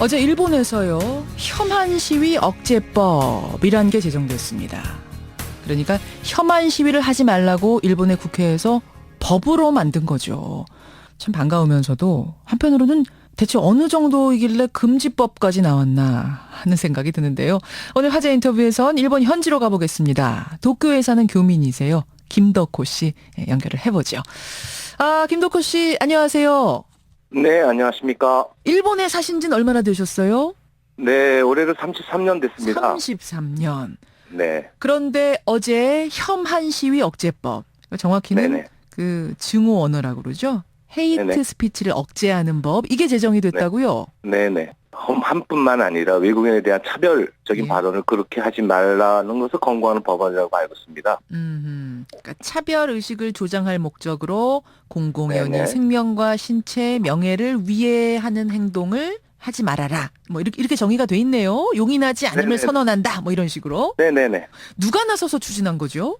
어제 일본에서요, 혐한 시위 억제법이란 게 제정됐습니다. 그러니까 혐한 시위를 하지 말라고 일본의 국회에서 법으로 만든 거죠. 참 반가우면서도 한편으로는 대체 어느 정도이길래 금지법까지 나왔나 하는 생각이 드는데요. 오늘 화제 인터뷰에선 일본 현지로 가보겠습니다. 도쿄에 사는 교민이세요. 김덕호 씨 연결을 해보죠. 김덕호 씨 안녕하세요. 네, 안녕하십니까. 일본에 사신 지는 얼마나 되셨어요? 네, 올해로 33년 됐습니다. 33년. 네. 그런데 어제 혐한 시위 억제법, 정확히는 네네. 그 증오 언어라고 그러죠? 헤이트 네네. 스피치를 억제하는 법, 이게 제정이 됐다고요? 네네. 험한뿐만 아니라 외국인에 대한 차별적인 예. 발언을 그렇게 하지 말라는 것을 권고하는 법안이라고 알고 있습니다. 그러니까 차별 의식을 조장할 목적으로 공공의 네네. 생명과 신체, 명예를 위해하는 행동을 하지 말아라. 뭐 이렇게 정의가 돼 있네요. 용인하지 않음을 네네. 선언한다. 뭐 이런 식으로. 네네네. 누가 나서서 추진한 거죠?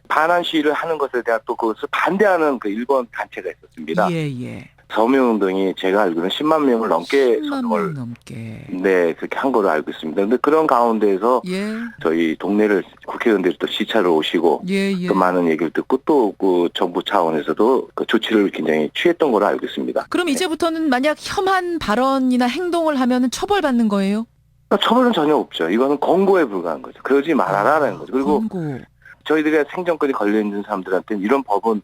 반환 시위를 하는 것에 대한 또 그것을 반대하는 그 일본 단체가 있었습니다. 예. 서명운동이 제가 알기로는 10만 명을 넘게 10만 명 서명을 넘게. 네, 그렇게 한 걸로 알고 있습니다. 근데 그런 가운데에서 예. 저희 동네를 국회의원들이 또 시찰을 오시고 예. 또 많은 얘기를 듣고 또 그 정부 차원에서도 그 조치를 굉장히 취했던 걸로 알고 있습니다. 그럼 이제부터는 만약 혐한 발언이나 행동을 하면은 처벌받는 거예요? 그러니까 처벌은 전혀 없죠. 이거는 권고에 불과한 거죠. 그러지 말아라라는 거죠. 그리고 권고. 저희들의 생존권이 걸려있는 사람들한테는 이런 법은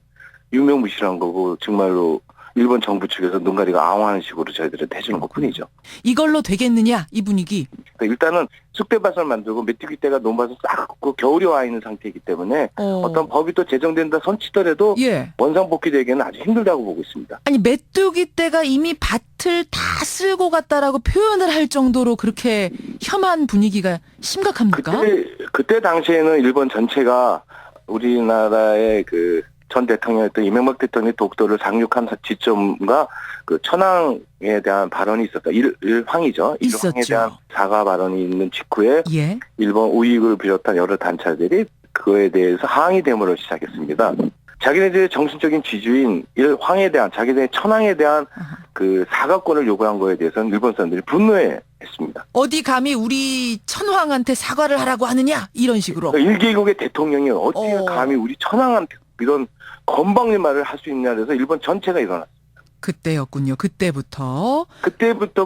유명무실한 거고 정말로 일본 정부 측에서 눈 가리고 아웅하는 식으로 저희들은 해주는 것뿐이죠. 이걸로 되겠느냐 이 분위기. 그러니까 일단은 쑥대밭을 만들고 메뚜기 떼가 논밭을 싹 걷고 겨울이 와 있는 상태이기 때문에 어떤 법이 또 제정된다 손치더라도 예. 원상복귀되기에는 아주 힘들다고 보고 있습니다. 아니 메뚜기 떼가 이미 밭을 다 쓸고 갔다라고 표현을 할 정도로 그렇게 혐한 분위기가 심각합니까? 그때 당시에는 일본 전체가 우리나라의 그 전 대통령이었던 이명박 대통령의 독도를 상륙한 지점과 그 천황에 대한 발언이 있었다. 일황이죠. 일황에 있었죠. 대한 사과 발언이 있는 직후에 예. 일본 우익을 비롯한 여러 단체들이 그거에 대해서 항의 데모를 시작했습니다. 자기네들의 정신적인 지주인 일황에 대한 자기네의 천황에 대한 그 사과권을 요구한 거에 대해서는 일본 사람들이 분노했습니다. 어디 감히 우리 천황한테 사과를 하라고 하느냐 이런 식으로. 그러니까 1개국의 대통령이 어떻게 감히 우리 천황한테 이런 건방진 말을 할 수 있냐 그래서 일본 전체가 일어났습니다. 그때였군요. 그때부터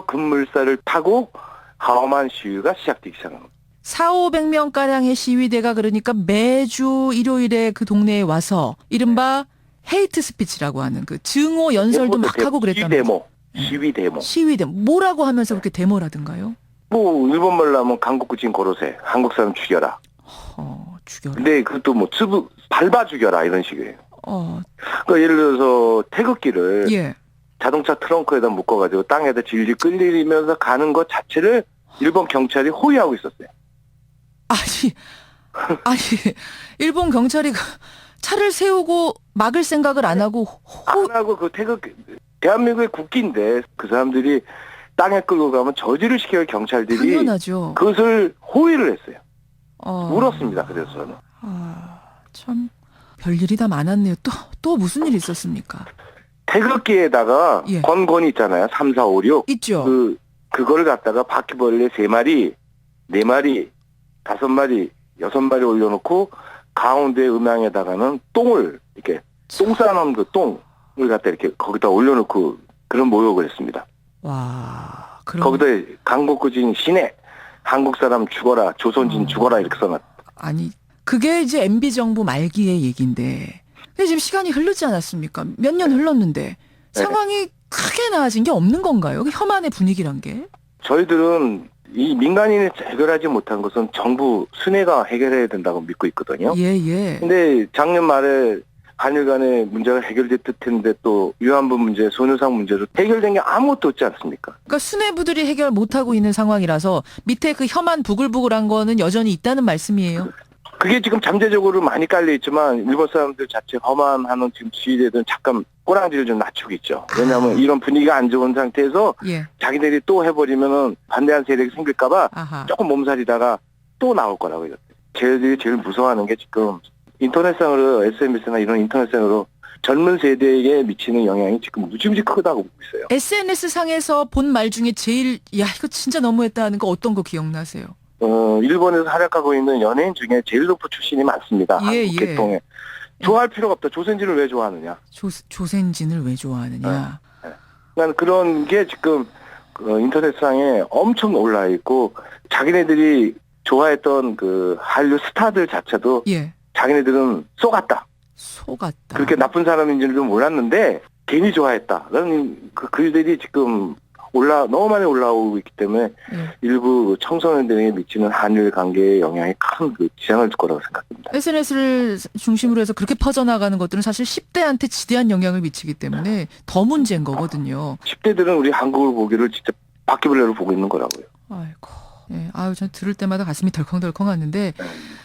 급물살을 타고 가엄한 시위가 시작되기 시작한 겁니다. 4,500명가량의 시위대가 그러니까 매주 일요일에 그 동네에 와서 이른바 헤이트 스피치라고 하는 그 증오 연설도 막 하고 그랬다는 거죠. 시위데모. 뭐라고 하면서 그렇게 데모라든가요? 뭐 일본말로 하면 강국구진 고로세, 한국 사람 죽여라. 죽여라. 근데 그것도 뭐 밟아 죽여라 이런 식이에요. 그러니까 예를 들어서 태극기를 예. 자동차 트렁크에다 묶어가지고 땅에다 질질 끌리면서 가는 것 자체를 일본 경찰이 호위하고 있었어요. 아니, 일본 경찰이 차를 세우고 막을 생각을 안 하고 안 하고 그 대한민국의 국기인데 그 사람들이 땅에 끌고 가면 저지를 시켜야 경찰들이 당연하죠. 그것을 호위를 했어요. 울었습니다. 그래서 저는. 참 별일이 다 많았네요. 또 무슨 일이 있었습니까? 태극기에다가 예. 권곤이 있잖아요. 3, 4, 5, 6. 있죠. 그거를 갖다가 바퀴벌레 3마리, 4마리, 5마리, 6마리 올려놓고 가운데 음향에다가는 똥을 이렇게 똥 싸놓은 그 똥을 갖다 이렇게 거기다 올려놓고 그런 모욕을 했습니다. 와, 그럼 거기다 강국구진 시내 한국 사람 죽어라, 조선진 죽어라 이렇게 써놨. 아니 그게 이제 MB 정부 말기의 얘기인데, 근데 지금 시간이 흐르지 않았습니까? 몇 년 흘렀는데 상황이 크게 나아진 게 없는 건가요? 그 혐한의 분위기란 게? 저희들은 이 민간인이 해결하지 못한 것은 정부 순회가 해결해야 된다고 믿고 있거든요. 예. 근데 작년 말에 한일 간의 문제가 해결됐을 텐데 또 위안부 문제, 손해상 문제도 해결된 게 아무것도 없지 않습니까? 그러니까 수뇌부들이 해결 못하고 있는 상황이라서 밑에 그 혐한 부글부글한 거는 여전히 있다는 말씀이에요? 그게 지금 잠재적으로 많이 깔려있지만 일본 사람들 자체 험한하는 지금 시위대들은 잠깐 꼬랑지를 좀 낮추고 있죠. 왜냐하면 이런 분위기가 안 좋은 상태에서 예. 자기들이 또 해버리면은 반대한 세력이 생길까봐 아하. 조금 몸살이다가 또 나올 거라고 이랬어요. 쟤들이 제일 무서워하는 게 지금 인터넷상으로 SNS나 이런 인터넷상으로 젊은 세대에 미치는 영향이 지금 무지무지 크다고 보고 있어요. SNS 상에서 본 말 중에 제일 야 이거 진짜 너무했다 하는 거 어떤 거 기억나세요? 일본에서 활약하고 있는 연예인 중에 제일 높은 출신이 많습니다. 예, 한국 예. 계통에. 좋아할 필요가 없다. 조선진을 왜 좋아하느냐. 조센진을 왜 좋아하느냐. 그러니까 그런 게 지금 인터넷상에 엄청 올라 있고 자기네들이 좋아했던 그 한류 스타들 자체도 예. 자기네들은 쏘갔다. 속았다. 그렇게 나쁜 사람인지는 좀 몰랐는데 괜히 좋아했다. 라는 그 글들이 지금 너무 많이 올라오고 있기 때문에 예. 일부 청소년들에게 미치는 한일 관계에 영향이 큰 그 지장을 줄 거라고 생각합니다. SNS를 중심으로 해서 그렇게 퍼져나가는 것들은 사실 10대한테 지대한 영향을 미치기 때문에 더 문제인 거거든요. 10대들은 우리 한국을 보기를 진짜 바퀴벌레로 보고 있는 거라고요. 아이고. 예. 아유, 전 들을 때마다 가슴이 덜컹덜컹 하는데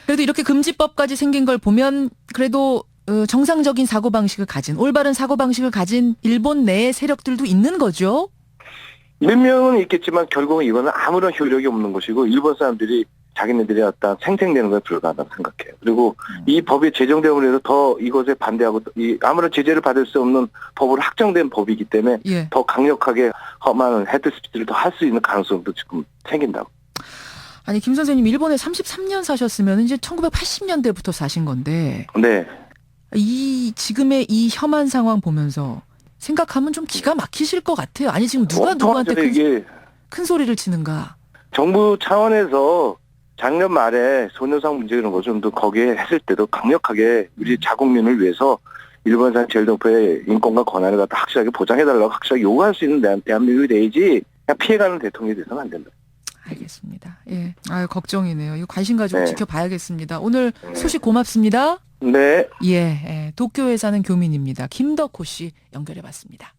그래도 이렇게 금지법까지 생긴 걸 보면 그래도 정상적인 사고방식을 가진 올바른 사고방식을 가진 일본 내의 세력들도 있는 거죠. 몇 명은 있겠지만 결국은 이거는 아무런 효력이 없는 것이고 일본 사람들이 자기네들이 어떤 생생내는 것에 불과하다고 생각해요. 그리고 이 법이 제정됨으로 해서 더 이것에 반대하고 아무런 제재를 받을 수 없는 법으로 확정된 법이기 때문에 예. 더 강력하게 험한 헤드스피치를 더 할 수 있는 가능성도 지금 생긴다고. 아니 김 선생님 일본에 33년 사셨으면 이제 1980년대부터 사신 건데 네. 이 지금의 이 혐한 상황 보면서 생각하면 좀 기가 막히실 것 같아요. 아니 지금 누가 누구한테 이게 큰 소리를 치는가? 정부 차원에서 작년 말에 소녀상 문제 이런 거 좀 더 거기에 했을 때도 강력하게 우리 자국민을 위해서 일본산 제일 높은 인권과 권한을 갖다 확실하게 보장해달라고 확실하게 요구할 수 있는 대한민국이 돼야지 그냥 피해가는 대통령이 돼서는 안 된다. 알겠습니다. 예. 아유 걱정이네요. 이거 관심 가지고 네. 지켜봐야겠습니다. 오늘 소식 고맙습니다. 네. 예. 도쿄에 사는 교민입니다. 김덕호 씨 연결해봤습니다.